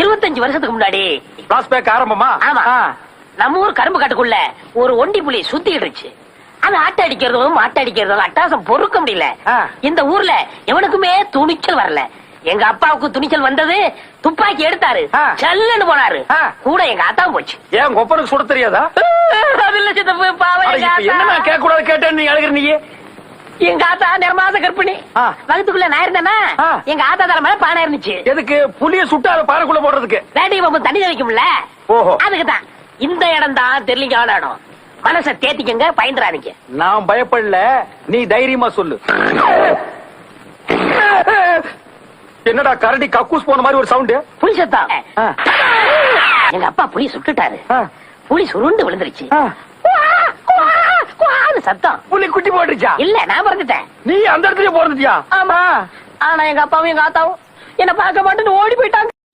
25 வருஷத்துக்கு முன்னாடி பிளாஸ்பேக் ஆரம்பமா? ஆமா. நம்ம ஊர் கரும்பு காட்டுக்குள்ள ஒரு ஒண்டி புலி சுத்திட்டு இருந்துச்சு. அது ஆட்ட அடிக்கிறதும் மாட்ட அடிக்கிறதும் அட்டாசம் பொறுக்க முடியல. இந்த ஊர்ல எவனுக்குமே துணிச்சல் வரல. எங்க அப்பாவுக்கு துணிச்சல் வந்தது, துப்பாக்கி எடுத்தாரு, சல்லுன்னு போனாரு. கூட எங்க ஆத்தாவும் போச்சு. ஏன் ஒப்பனுக்கு சுட தெரியாதா? அது இல்ல சித்தப்பு, பாவம் எங்க ஆத்தா. என்ன கேட்க கூடாது கேட்டேன்னு நீ அழுகிற நீ? எங்க ஆத்தா நிறமாச கற்பிணி. வகுத்துக்குள்ள நான் இருந்தேன்னா எங்க ஆத்தா தலை மேல பானை இருந்துச்சு. எதுக்கு? புளிய சுட்டாத பாறைக்குள்ள போடுறதுக்கு. வேட்டைக்கு போகும்போது தண்ணி வைக்கும்ல, அதுக்குதான். இந்த இடம் தான் தெரியலிங்கான இடம். மனசை தேத்திக்கங்க, பயந்துறாதீங்க. நான் பயப்படல, நீ தைரியமா சொல்லு. என்னடா கரடி கக்கூஸ் போன மாதிரி ஒரு சவுண்ட்? புலி சத்தம். எங்க அப்பா புலி சுட்டுட்டாரு. புலி சுருண்டு விழுந்துருச்சு. சத்தம். புலி குட்டி போட்டுச்சா? இல்ல, நான் பிறந்துட்டேன். நீ அந்த இடத்துல பிறந்துட்டியா? ஆமா. ஆனா எங்க அப்பாவும் எங்க ஆத்தாவும் என்ன பார்க்க மாட்டேன்னு ஓடி போயிட்டாங்க.